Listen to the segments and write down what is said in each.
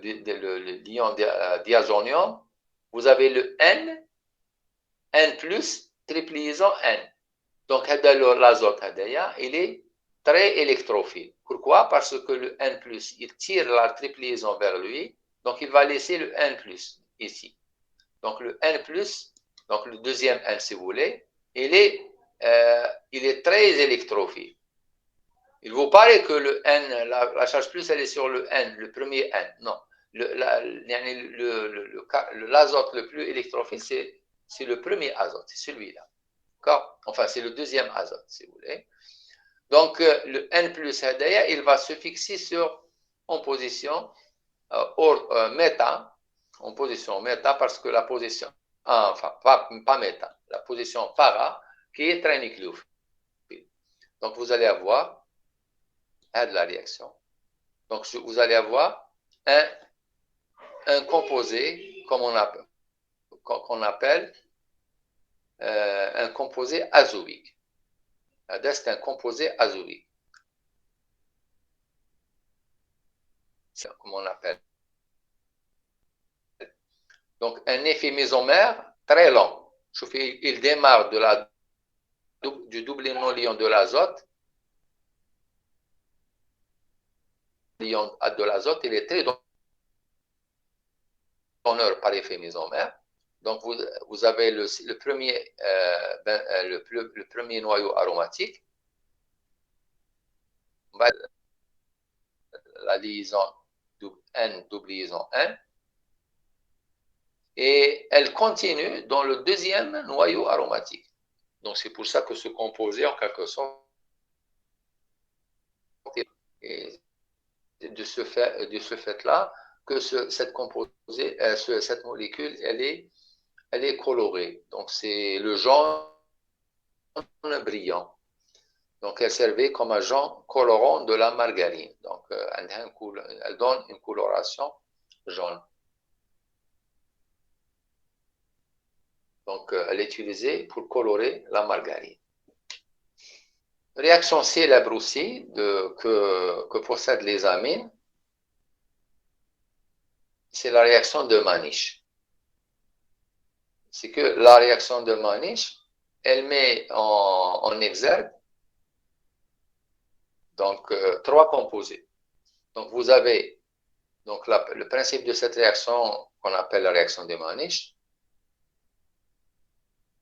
le l'ion diazonium, vous avez le N plus, triple liaison N. Donc, l'azote, il est très électrophile. Pourquoi? Parce que le N+, il tire la triple liaison vers lui, donc il va laisser le N+, ici. Donc, le N+, donc le deuxième N, si vous voulez, il est très électrophile. Il vous paraît que le N, la charge plus, elle est sur le N, le premier N. Non. L'azote le plus électrophile, c'est le premier azote, c'est celui-là. D'accord? Enfin, c'est le deuxième azote, si vous voulez. Donc, le N+, il va se fixer en position méta, en position méta, parce que la position, enfin, pas méta, la position para, qui est très nucléophile. Donc, vous allez avoir de la réaction. Donc, vous allez avoir un composé, comme qu'on appelle un composé azoïque. C'est un composé azoïque. C'est comme on appelle. Donc, un effet mésomère très long. Il démarre du double non-lion de l'azote. L'ion de l'azote, il est très donneur par effet mésomère. Donc, vous avez le premier noyau aromatique. La liaison N, double liaison N. Et elle continue dans le deuxième noyau aromatique. Donc, c'est pour ça que ce composé, en quelque sorte, et de ce fait-là, que cette molécule, elle est colorée. Donc, c'est le jaune brillant. Donc, elle servait comme agent colorant de la margarine. Donc, elle donne une coloration jaune. Donc, elle est utilisée pour colorer la margarine. Réaction célèbre aussi que possèdent les amines, c'est la réaction de Manich. C'est que la réaction de Manich, elle met en exergue donc trois composés. Donc vous avez donc le principe de cette réaction qu'on appelle la réaction de Manich,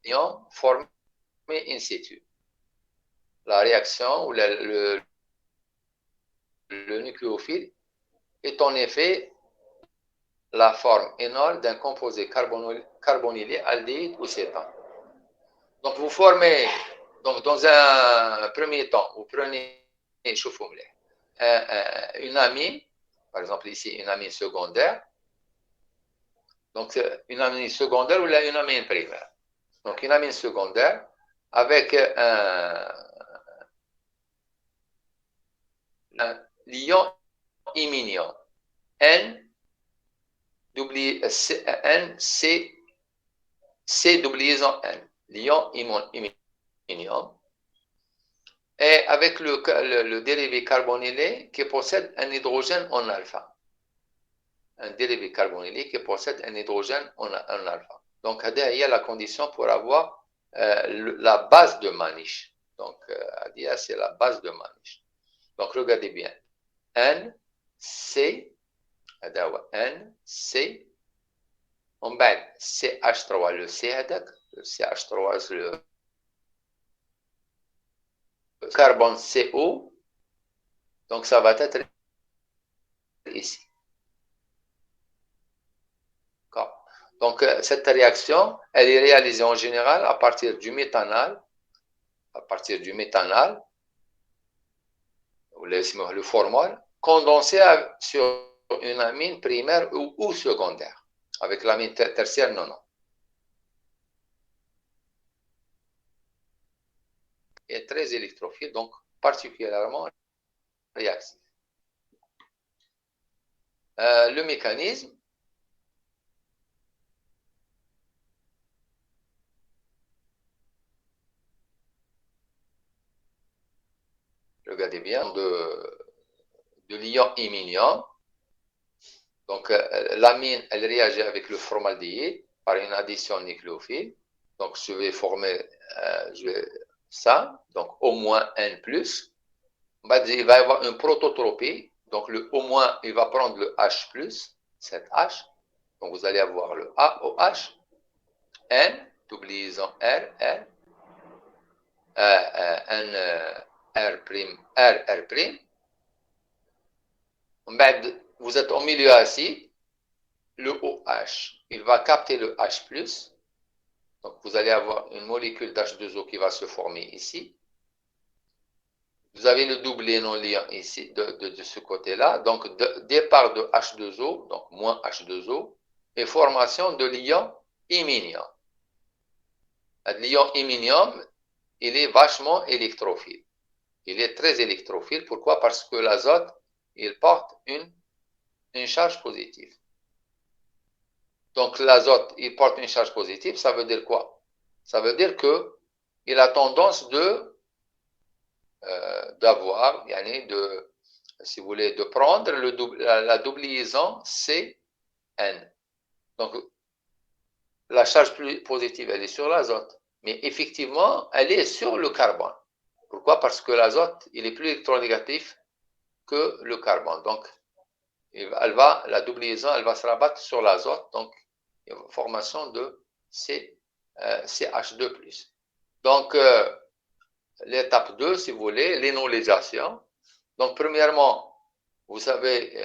ion formé in situ. La réaction où le nucléophile est en effet la forme énol d'un composé carbonylé, aldéhyde ou cétane. Donc, vous formez, donc dans un premier temps, vous prenez, une amine, par exemple ici, une amine secondaire. Donc, une amine secondaire ou une amine primaire. Donc, une amine secondaire avec un l'ion iminion, N, C double liaison N, l'ion iminium, et avec le dérivé carbonylé qui possède un hydrogène en alpha. Un dérivé carbonylé qui possède un hydrogène en alpha. Donc, il y a la condition pour avoir la base de Manich. Donc, c'est la base de Manich. Donc, regardez bien. N, C, N, C, on بعد CH3 le C هذاك le CH3 le carbone CO, donc ça va être ici. Donc cette réaction, elle est réalisée en général à partir du méthanal, le formol, condensé sur une amine primaire ou secondaire. Avec l'amine tertiaire, non. Est très électrophile, donc particulièrement réactif. Le mécanisme, regardez bien, de l'ion iminium, Donc, l'amine, elle réagit avec le formaldéhyde par une addition nucléophile. Donc, je vais former ça, donc au moins N+. Il va y avoir une prototropie. Donc, le au moins, il va prendre le H+, cette H. Donc, vous allez avoir le AOH, N, double-liaison R, R, N, R', R', R'. Vous êtes au milieu acide, le OH, il va capter le H+, donc vous allez avoir une molécule d'H2O qui va se former ici. Vous avez le doublé non liant ici, de ce côté-là, donc départ de H2O, donc moins H2O, et formation de l'ion iminium. L'ion iminium, il est vachement électrophile. Il est très électrophile. Pourquoi? Parce que l'azote, il porte une charge positive. Donc, l'azote, il porte une charge positive, ça veut dire quoi? Ça veut dire qu'il a tendance d'avoir, si vous voulez, de prendre la double liaison CN. Donc, la charge positive, elle est sur l'azote. Mais effectivement, elle est sur le carbone. Pourquoi? Parce que l'azote, il est plus électronégatif que le carbone. Donc, la double liaison, elle va se rabattre sur l'azote. Donc, il y a une formation de CH2+. Donc, l'étape 2, si vous voulez, l'énolysation. Donc, premièrement, vous savez,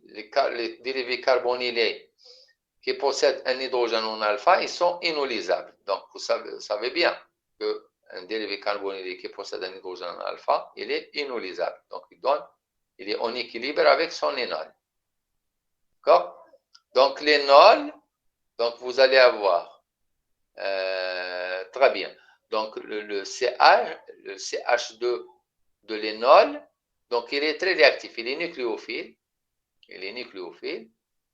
les dérivés carbonylés qui possèdent un hydrogène en alpha, ils sont inylisables. Donc, vous savez bien qu'un dérivé carbonylé qui possède un hydrogène en alpha, il est inylisable. Donc, il est en équilibre avec son énol. D'accord? Donc, l'énol, donc vous allez avoir, très bien, donc le CH2 de l'énol, donc il est très réactif, il est nucléophile,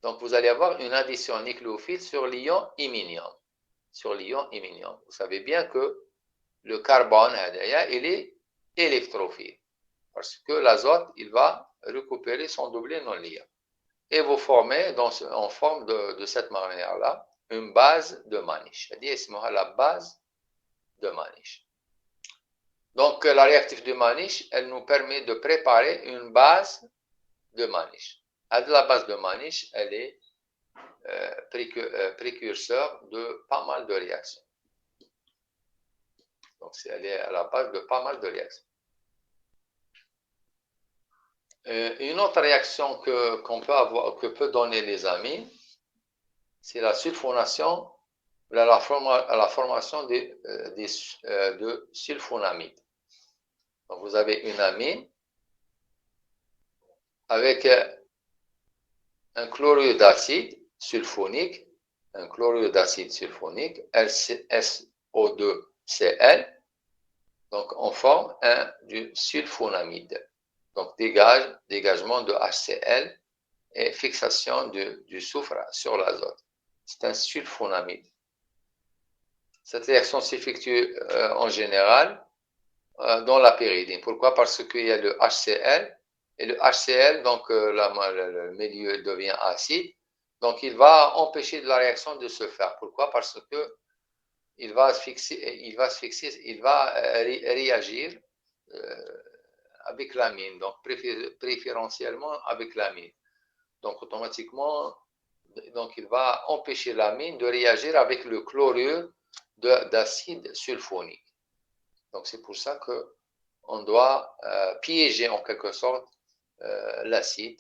donc vous allez avoir une addition nucléophile sur l'ion iminium, Vous savez bien que le carbone, il est électrophile, parce que l'azote, il va récupérer son doublé non liant. Et vous formez en forme de cette manière-là une base de Manish. C'est-à-dire, la base de Manish. Donc, la réactive de Manish, elle nous permet de préparer une base de Manish. La base de Manish, elle est précurseur de pas mal de réactions. Donc, elle est à la base de pas mal de réactions. Une autre réaction qu'on peut avoir, que peut donner les amines, c'est la sulfonation, la formation de sulfonamide. Donc, vous avez une amine avec un chlorure d'acide sulfonique, SO2Cl, donc on forme du sulfonamide. Donc, dégagement de HCl et fixation du soufre sur l'azote. C'est un sulfonamide. Cette réaction s'effectue en général dans la pyridine. Pourquoi? Parce qu'il y a le HCl, et le HCl, donc le milieu devient acide, donc il va empêcher la réaction de se faire. Pourquoi? Parce que il va réagir avec l'amine, donc préférentiellement avec l'amine. Donc automatiquement, donc il va empêcher l'amine de réagir avec le chlorure d'acide sulfonique. Donc c'est pour ça qu'on doit piéger en quelque sorte l'acide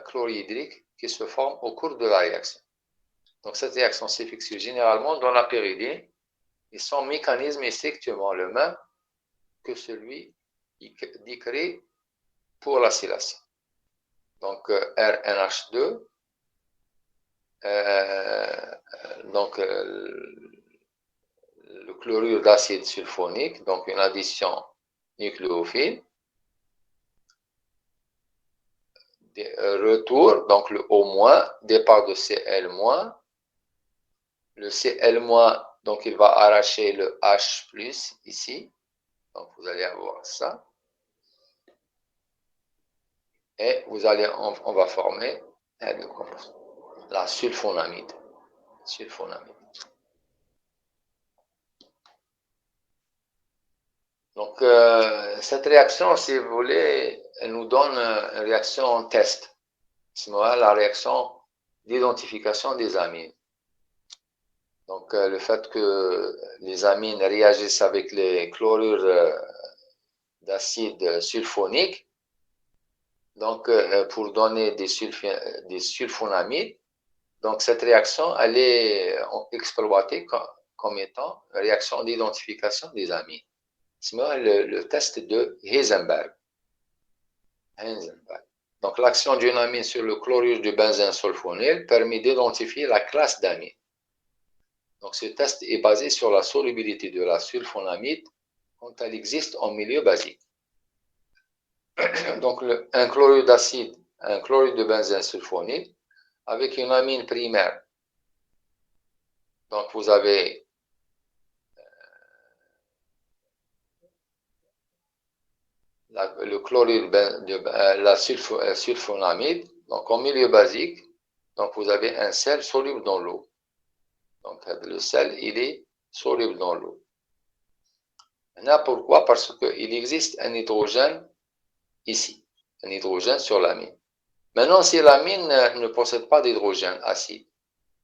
chlorhydrique qui se forme au cours de la réaction. Donc cette réaction s'effectue généralement dans la pyridine et son mécanisme est strictement le même que celui décrit pour l'acylation. Donc RNH2, donc le chlorure d'acide sulfonique, donc une addition nucléophile. Retour, donc le O-, départ de Cl-. Le Cl-, donc il va arracher le H+ ici. Donc vous allez avoir ça. Et on va former la sulfonamide. Donc, cette réaction, si vous voulez, elle nous donne une réaction test. C'est la réaction d'identification des amines. Donc, le fait que les amines réagissent avec les chlorures d'acide sulfonique, donc pour donner des sulfonamides, donc cette réaction, elle est exploitée comme étant une réaction d'identification des amines. C'est le test de Heisenberg. Donc, l'action d'une amine sur le chlorure du benzène sulfonyl permet d'identifier la classe d'amine. Donc, ce test est basé sur la solubilité de la sulfonamide quand elle existe en milieu basique. Donc, un chlorure d'acide, un chlorure de benzène sulfonyl avec une amine primaire. Donc, vous avez le chlorure de la sulfonamide, donc en milieu basique, donc vous avez un sel soluble dans l'eau. Donc le sel, il est soluble dans l'eau. Maintenant, pourquoi? Parce qu'il existe un hydrogène ici, un hydrogène sur l'amine. Maintenant, si l'amine ne possède pas d'hydrogène acide,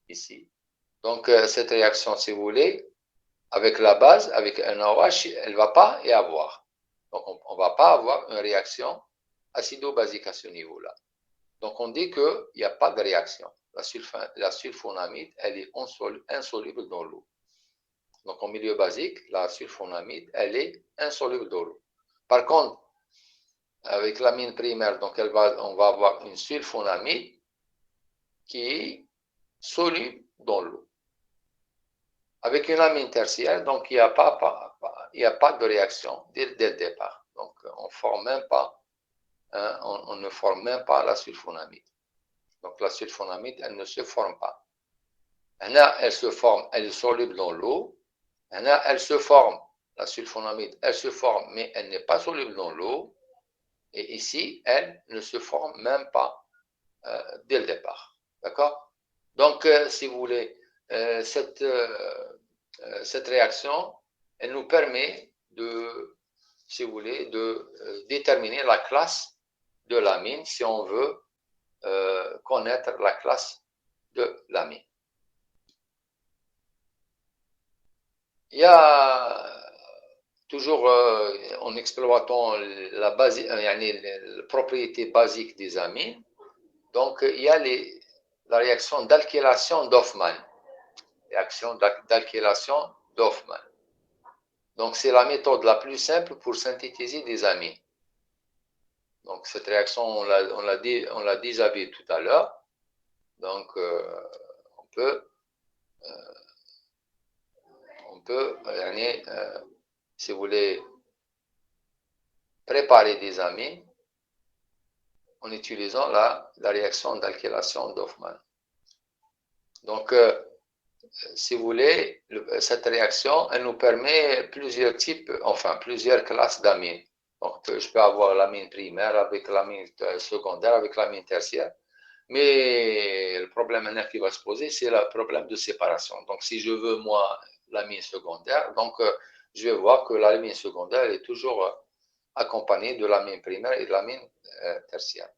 ici, donc cette réaction, si vous voulez, avec la base, avec un OH, elle ne va pas y avoir. Donc, on ne va pas avoir une réaction acido-basique à ce niveau-là. Donc, on dit qu'il n'y a pas de réaction. La sulfonamide, elle est insoluble dans l'eau. Donc, en milieu basique, la sulfonamide, elle est insoluble dans l'eau. Par contre, avec l'amine primaire, donc on va avoir une sulfonamide qui est soluble dans l'eau. Avec une amine tertiaire, donc il n'y a pas de réaction dès le départ. Donc, on ne forme même pas la sulfonamide. Donc, la sulfonamide, elle ne se forme pas. Là, elle se forme, elle est soluble dans l'eau. Là, elle se forme, la sulfonamide, elle se forme, mais elle n'est pas soluble dans l'eau. Et ici, elle ne se forme même pas dès le départ. D'accord? Donc, si vous voulez, cette réaction, elle nous permet de, si vous voulez, de déterminer la classe de l'amine si on veut connaître la classe de l'amine. Il y a toujours, en exploitant la propriété basique des amines, donc il y a la réaction d'alkylation d'Hoffmann. Réaction d'alkylation d'Hoffmann. Donc, c'est la méthode la plus simple pour synthétiser des amines. Donc, cette réaction, on l'a déjà vu tout à l'heure. Donc, on peut si vous voulez, préparer des amines en utilisant la réaction d'alkylation d'Hoffmann. Donc, si vous voulez, cette réaction, elle nous permet plusieurs classes d'amines. Donc, je peux avoir l'amine primaire avec l'amine secondaire, avec l'amine tertiaire. Mais le problème maintenant qui va se poser, c'est le problème de séparation. Donc, si je veux, moi, l'amine secondaire, donc je vais voir que l'amine secondaire est toujours accompagnée de l'amine primaire et de l'amine tertiaire.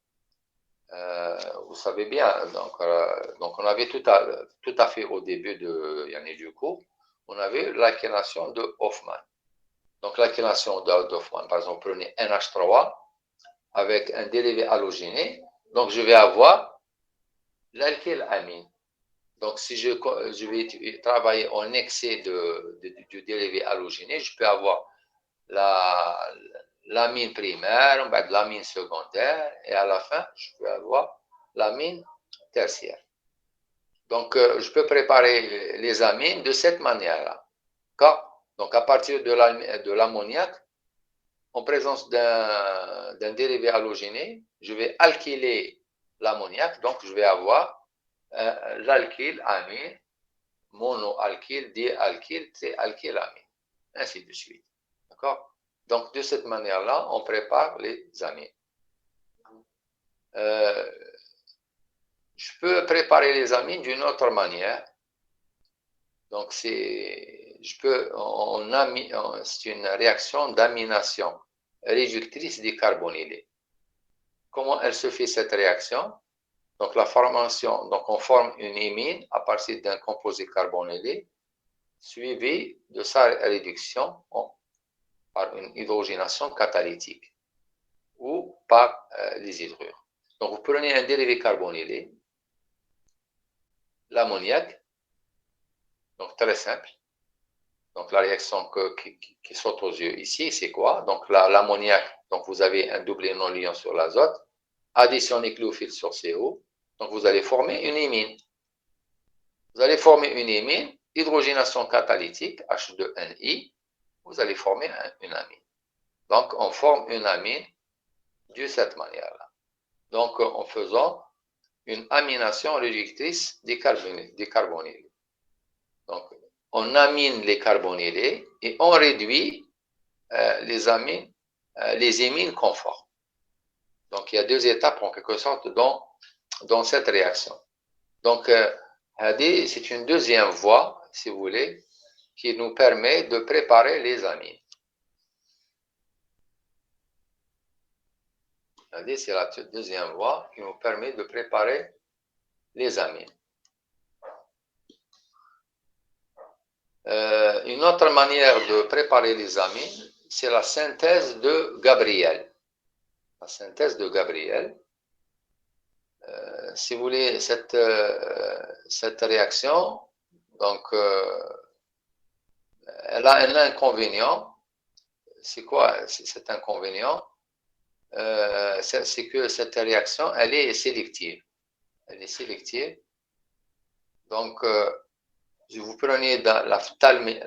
Vous savez bien, donc on avait tout à fait au début du cours, on avait l'alkylation de Hoffmann. Donc l'alkylation d'Hoffmann, par exemple, prenez NH3 avec un dérivé halogéné, donc je vais avoir l'alkylamine. Donc si je vais travailler en excès du dérivé halogéné, je peux avoir l'amine primaire, l'amine secondaire, et à la fin, je peux avoir l'amine tertiaire. Donc, je peux préparer les amines de cette manière-là. Donc, à partir de l'ammoniac, en présence d'un dérivé halogéné, je vais alkyler l'ammoniac, donc je vais avoir l'alkylamine, monoalkyle, dialkyle, trialkylamine, ainsi de suite. D'accord? Donc, de cette manière-là, on prépare les amines. je peux préparer les amines d'une autre manière. Donc, c'est une réaction d'amination réductrice des carbonylés. Comment elle se fait cette réaction? Donc, on forme une imine à partir d'un composé carbonylé suivi de sa réduction par une hydrogénation catalytique ou par les hydrures. Donc, vous prenez un dérivé carbonylé, l'ammoniac, donc très simple. Donc, la réaction qui saute aux yeux ici, c'est quoi? Donc, l'ammoniac, donc vous avez un doublé non-liant sur l'azote, addition nucléophile sur CO, donc vous allez former une imine. Vous allez former une imine, hydrogénation catalytique, H2NI, vous allez former une amine. Donc, on forme une amine de cette manière-là. Donc, en faisant une amination réductrice des carbonylés. Donc, on amine les carbonylés et on réduit les imines conformes. Donc, il y a deux étapes en quelque sorte dans cette réaction. Donc, c'est une deuxième voie, si vous voulez, qui nous permet de préparer les amines. C'est la deuxième voie qui nous permet de préparer les amines. Une autre manière de préparer les amines, c'est la synthèse de Gabriel. La synthèse de Gabriel. Si vous voulez, cette réaction, donc, elle a un inconvénient. C'est quoi cet inconvénient? C'est que cette réaction, elle est sélective. Elle est sélective. Donc, si vous prenez la phtalimide,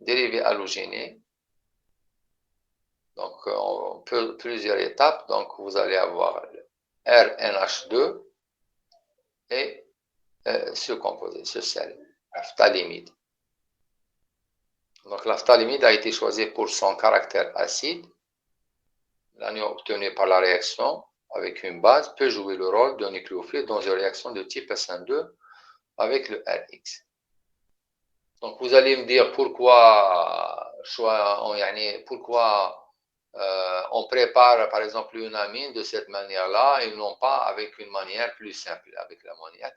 dérivé halogéné, donc on peut plusieurs étapes, donc vous allez avoir le RNH2 et ce composé, ce sel, la phtalimide. Donc la phtalimide a été choisie pour son caractère acide. L'anion obtenu par la réaction avec une base peut jouer le rôle d'un nucléophile dans une réaction de type SN2 avec le RX. Donc vous allez me dire pourquoi on prépare par exemple une amine de cette manière-là et non pas avec une manière plus simple, avec l'ammoniac.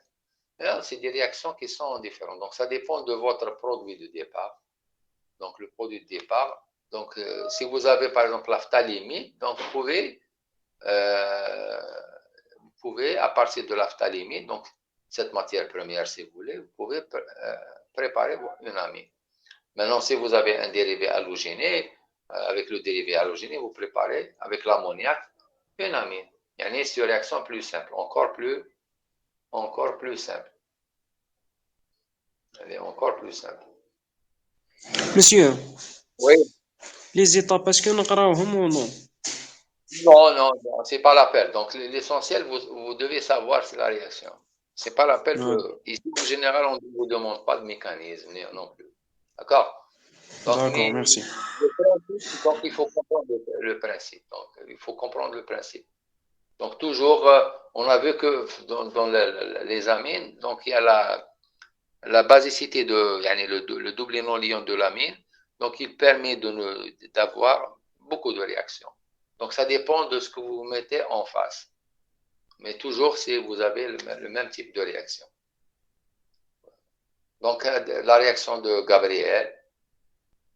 C'est des réactions qui sont différentes. Donc ça dépend de votre produit de départ. Donc le produit de départ. Donc si vous avez par exemple la phtalimide, donc vous pouvez à partir de la phtalimide, donc cette matière première si vous voulez, vous pouvez préparer une amine. Maintenant, si vous avez un dérivé halogéné, avec le dérivé halogéné, vous préparez avec l'ammoniac une amine. Il y a une réaction plus simple, encore plus simple. Elle est encore plus simple. Monsieur, Oui. les étapes, est-ce que نقراوهم ou non? Non, c'est pas l'appel. Donc, l'essentiel, vous devez savoir, c'est la réaction. C'est pas l'appel que, ici, en général, on ne vous demande pas de mécanisme non plus. D'accord? D'accord, merci. Donc, il faut comprendre le principe. Donc, il faut comprendre le principe. Donc, toujours, on a vu que dans les amines, donc, il y a la basicité le double non-liant de l'amine. Donc, il permet d'avoir beaucoup de réactions. Donc, ça dépend de ce que vous mettez en face. Mais toujours si vous avez le même type de réaction. Donc, la réaction de Gabriel,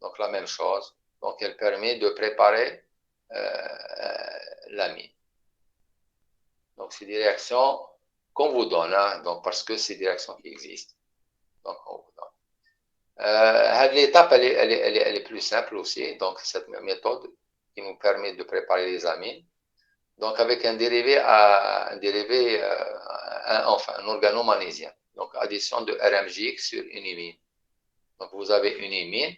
donc la même chose. Donc, elle permet de préparer l'amine. Donc, c'est des réactions qu'on vous donne, hein, donc, parce que c'est des réactions qui existent. Donc, on vous donne. L'étape, elle est plus simple aussi. Donc, cette méthode qui nous permet de préparer les amines. Donc, avec un organomagnésien. Donc, addition de RMJX sur une imine. Donc, vous avez une imine,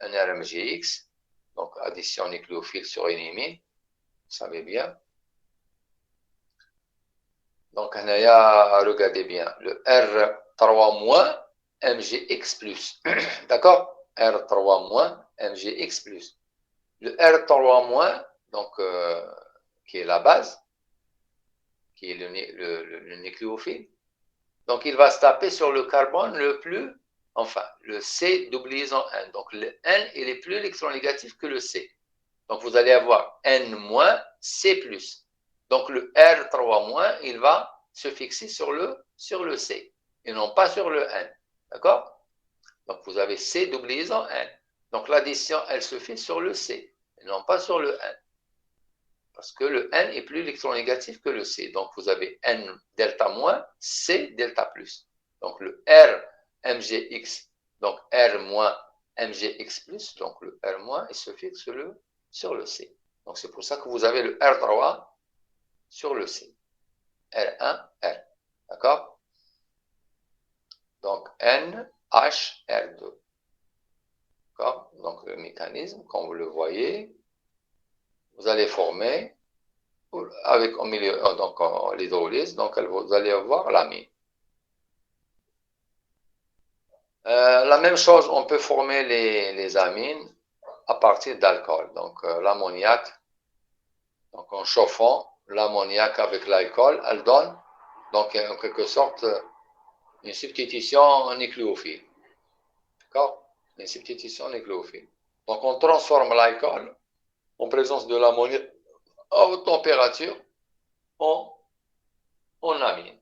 un RMJX. Donc, addition nucléophile sur une imine. Vous savez bien. Donc, regardez bien, le R3- MGX+. D'accord? R3- MgX plus. Le R3-, donc, qui est la base, qui est le nucléophile, donc il va se taper sur le carbone le plus, enfin, le C liaison N. Donc le N, il est plus électronégatif que le C. Donc vous allez avoir N-, C+. Donc le R3-, il va se fixer sur le C, et non pas sur le N. D'accord? Donc vous avez C liaison N. Donc l'addition, elle se fait sur le C, et non pas sur le N. Parce que le N est plus électronégatif que le C. Donc, vous avez N delta-, C delta+. Donc, le R MgX, donc R- MgX+, donc le R-, il se fixe sur le C. Donc, c'est pour ça que vous avez le R3 sur le C. R1, R. D'accord? Donc, N, H, R2. D'accord? Donc, le mécanisme, comme vous le voyez, vous allez former avec au milieu, donc l'hydrolyse, donc vous allez avoir l'amine. La même chose, on peut former les amines à partir d'alcool. Donc l'ammoniac, donc en chauffant l'ammoniac avec l'alcool, elle donne donc en quelque sorte une substitution nucléophile. D'accord? Une substitution nucléophile. Donc on transforme l'alcool en présence de l'ammoniac à haute température en amine.